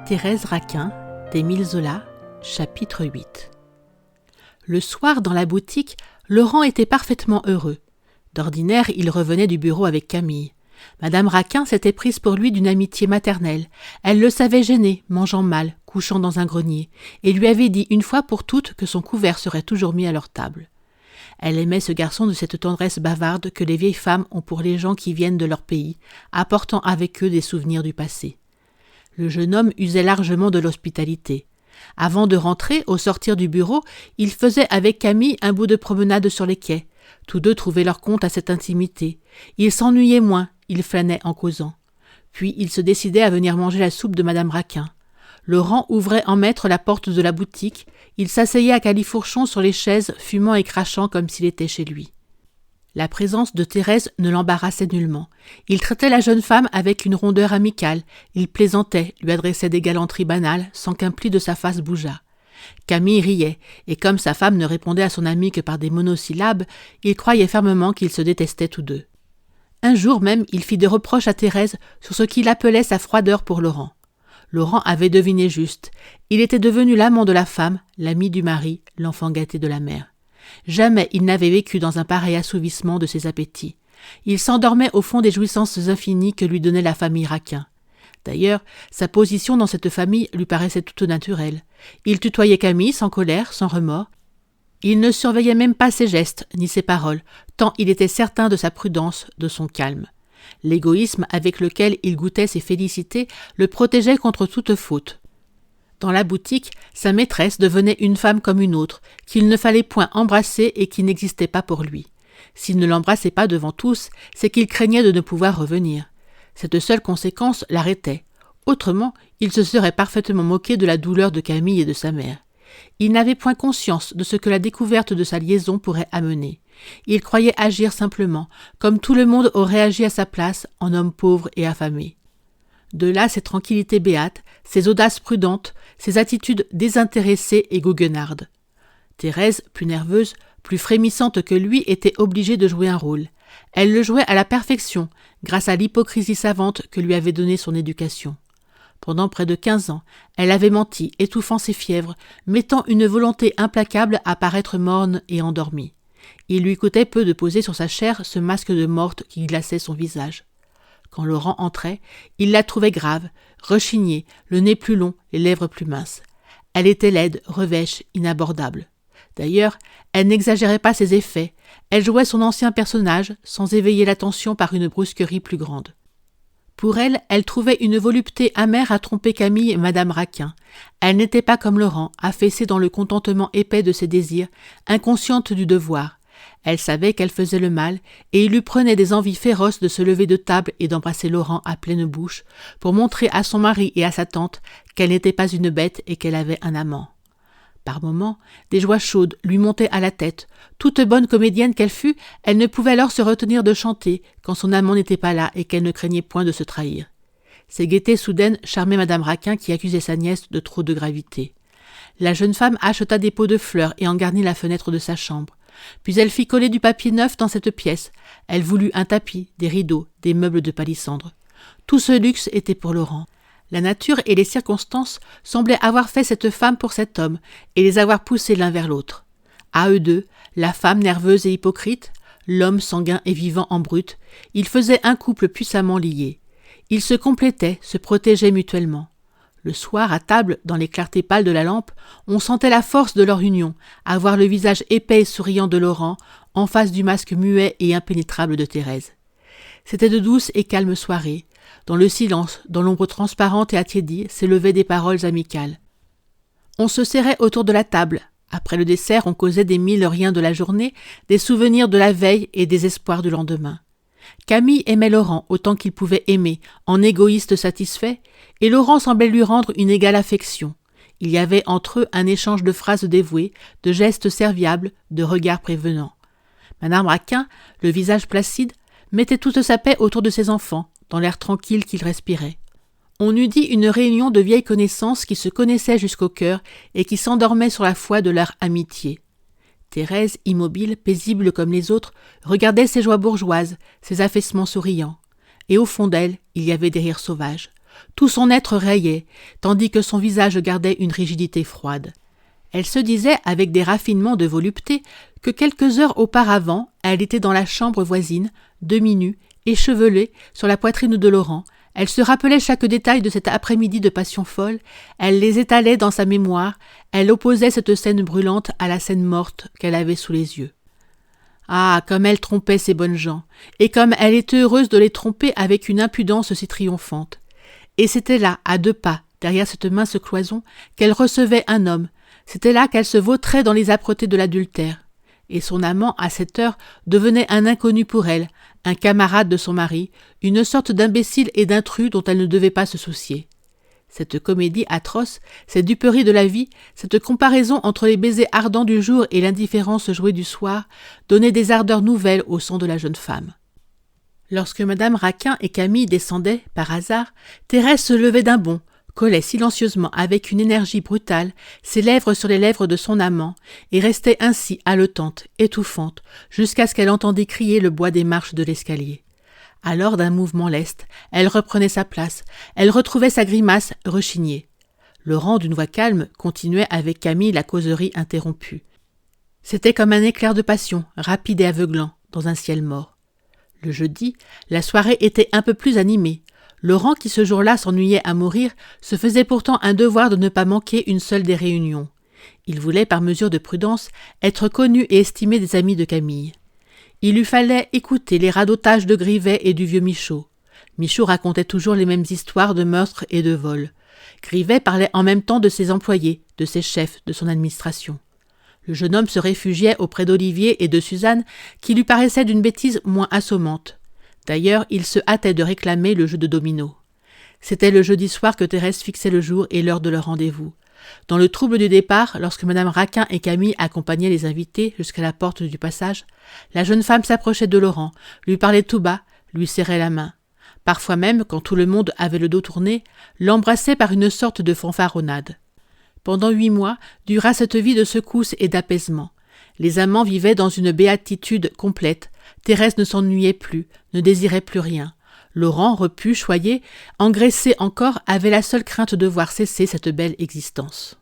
Thérèse Raquin, d'Émile Zola, chapitre 8. Le soir, dans la boutique, Laurent était parfaitement heureux. D'ordinaire, il revenait du bureau avec Camille. Madame Raquin s'était prise pour lui d'une amitié maternelle. Elle le savait gêné, mangeant mal, couchant dans un grenier, et lui avait dit une fois pour toutes que son couvert serait toujours mis à leur table. Elle aimait ce garçon de cette tendresse bavarde que les vieilles femmes ont pour les gens qui viennent de leur pays, apportant avec eux des souvenirs du passé. Le jeune homme usait largement de l'hospitalité. Avant de rentrer, au sortir du bureau, il faisait avec Camille un bout de promenade sur les quais. Tous deux trouvaient leur compte à cette intimité. Ils s'ennuyaient moins, ils flânaient en causant. Puis ils se décidaient à venir manger la soupe de Madame Raquin. Laurent ouvrait en maître la porte de la boutique. Il s'asseyait à califourchon sur les chaises, fumant et crachant comme s'il était chez lui. La présence de Thérèse ne l'embarrassait nullement. Il traitait la jeune femme avec une rondeur amicale. Il plaisantait, lui adressait des galanteries banales, sans qu'un pli de sa face bougeât. Camille riait, et comme sa femme ne répondait à son ami que par des monosyllabes, il croyait fermement qu'ils se détestaient tous deux. Un jour même, il fit des reproches à Thérèse sur ce qu'il appelait sa froideur pour Laurent. Laurent avait deviné juste. Il était devenu l'amant de la femme, l'ami du mari, l'enfant gâté de la mère. Jamais il n'avait vécu dans un pareil assouvissement de ses appétits. Il s'endormait au fond des jouissances infinies que lui donnait la famille Raquin. D'ailleurs, sa position dans cette famille lui paraissait toute naturelle. Il tutoyait Camille sans colère, sans remords. Il ne surveillait même pas ses gestes ni ses paroles, tant il était certain de sa prudence, de son calme. L'égoïsme avec lequel il goûtait ses félicités le protégeait contre toute faute. Dans la boutique, sa maîtresse devenait une femme comme une autre, qu'il ne fallait point embrasser et qui n'existait pas pour lui. S'il ne l'embrassait pas devant tous, c'est qu'il craignait de ne pouvoir revenir. Cette seule conséquence l'arrêtait. Autrement, il se serait parfaitement moqué de la douleur de Camille et de sa mère. Il n'avait point conscience de ce que la découverte de sa liaison pourrait amener. Il croyait agir simplement, comme tout le monde aurait agi à sa place, en homme pauvre et affamé. De là ses tranquillités béates, ses audaces prudentes, ses attitudes désintéressées et goguenardes. Thérèse, plus nerveuse, plus frémissante que lui, était obligée de jouer un rôle. Elle le jouait à la perfection, grâce à l'hypocrisie savante que lui avait donnée son éducation. Pendant près de 15 ans, elle avait menti, étouffant ses fièvres, mettant une volonté implacable à paraître morne et endormie. Il lui coûtait peu de poser sur sa chair ce masque de morte qui glaçait son visage. Quand Laurent entrait, il la trouvait grave, rechignée, le nez plus long, les lèvres plus minces. Elle était laide, revêche, inabordable. D'ailleurs, elle n'exagérait pas ses effets. Elle jouait son ancien personnage, sans éveiller l'attention par une brusquerie plus grande. Pour elle, elle trouvait une volupté amère à tromper Camille et Madame Raquin. Elle n'était pas comme Laurent, affaissée dans le contentement épais de ses désirs, inconsciente du devoir. Elle savait qu'elle faisait le mal, et il lui prenait des envies féroces de se lever de table et d'embrasser Laurent à pleine bouche, pour montrer à son mari et à sa tante qu'elle n'était pas une bête et qu'elle avait un amant. Par moments, des joies chaudes lui montaient à la tête. Toute bonne comédienne qu'elle fût, elle ne pouvait alors se retenir de chanter quand son amant n'était pas là et qu'elle ne craignait point de se trahir. Ces gaietés soudaines charmaient Madame Raquin qui accusait sa nièce de trop de gravité. La jeune femme acheta des pots de fleurs et en garnit la fenêtre de sa chambre. Puis elle fit coller du papier neuf dans cette pièce. Elle voulut un tapis, des rideaux, des meubles de palissandre. Tout ce luxe était pour Laurent. La nature et les circonstances semblaient avoir fait cette femme pour cet homme et les avoir poussés l'un vers l'autre. À eux deux, la femme nerveuse et hypocrite, l'homme sanguin et vivant en brute, ils faisaient un couple puissamment lié. Ils se complétaient, se protégeaient mutuellement. Le soir, à table, dans les clartés pâles de la lampe, on sentait la force de leur union, à voir le visage épais et souriant de Laurent, en face du masque muet et impénétrable de Thérèse. C'était de douces et calmes soirées. Dans le silence, dans l'ombre transparente et attiédie, s'élevaient des paroles amicales. On se serrait autour de la table. Après le dessert, on causait des mille riens de la journée, des souvenirs de la veille et des espoirs du lendemain. Camille aimait Laurent autant qu'il pouvait aimer, en égoïste satisfait, et Laurent semblait lui rendre une égale affection. Il y avait entre eux un échange de phrases dévouées, de gestes serviables, de regards prévenants. Madame Raquin, le visage placide, mettait toute sa paix autour de ses enfants, dans l'air tranquille qu'il respirait. On eût dit une réunion de vieilles connaissances qui se connaissaient jusqu'au cœur et qui s'endormaient sur la foi de leur amitié. Thérèse, immobile, paisible comme les autres, regardait ses joies bourgeoises, ses affaissements souriants. Et au fond d'elle, il y avait des rires sauvages. tout son être rayait, tandis que son visage gardait une rigidité froide. Elle se disait, avec des raffinements de volupté, que quelques heures auparavant, elle était dans la chambre voisine, demi-nue, échevelée, sur la poitrine de Laurent. Elle se rappelait chaque détail de cet après-midi de passion folle, elle les étalait dans sa mémoire, elle opposait cette scène brûlante à la scène morte qu'elle avait sous les yeux. Ah, comme elle trompait ces bonnes gens, et comme elle était heureuse de les tromper avec une impudence si triomphante. Et c'était là, à 2 pas, derrière cette mince cloison, qu'elle recevait un homme, c'était là qu'elle se vautrait dans les âpretés de l'adultère. Et son amant, à cette heure, devenait un inconnu pour elle, un camarade de son mari, une sorte d'imbécile et d'intrus dont elle ne devait pas se soucier. Cette comédie atroce, cette duperie de la vie, cette comparaison entre les baisers ardents du jour et l'indifférence jouée du soir, donnait des ardeurs nouvelles au sang de la jeune femme. Lorsque Madame Raquin et Camille descendaient, par hasard, Thérèse se levait d'un bond, collait silencieusement avec une énergie brutale ses lèvres sur les lèvres de son amant et restait ainsi haletante, étouffante, jusqu'à ce qu'elle entendît crier le bois des marches de l'escalier. Alors, d'un mouvement leste, elle reprenait sa place, elle retrouvait sa grimace rechignée. Laurent, d'une voix calme, continuait avec Camille la causerie interrompue. C'était comme un éclair de passion, rapide et aveuglant, dans un ciel mort. Le jeudi, la soirée était un peu plus animée. Laurent, qui ce jour-là s'ennuyait à mourir, se faisait pourtant un devoir de ne pas manquer une seule des réunions. Il voulait, par mesure de prudence, être connu et estimé des amis de Camille. Il lui fallait écouter les radotages de Grivet et du vieux Michaud. Michaud racontait toujours les mêmes histoires de meurtres et de vols. Grivet parlait en même temps de ses employés, de ses chefs, de son administration. Le jeune homme se réfugiait auprès d'Olivier et de Suzanne, qui lui paraissaient d'une bêtise moins assommante. D'ailleurs, il se hâtait de réclamer le jeu de domino. C'était le jeudi soir que Thérèse fixait le jour et l'heure de leur rendez-vous. Dans le trouble du départ, lorsque Madame Raquin et Camille accompagnaient les invités jusqu'à la porte du passage, la jeune femme s'approchait de Laurent, lui parlait tout bas, lui serrait la main. Parfois même, quand tout le monde avait le dos tourné, l'embrassait par une sorte de fanfaronnade. Pendant 8 mois dura cette vie de secousses et d'apaisement. Les amants vivaient dans une béatitude complète. Thérèse ne s'ennuyait plus, ne désirait plus rien. Laurent, repu, choyé, engraissé encore, avait la seule crainte de voir cesser cette belle existence.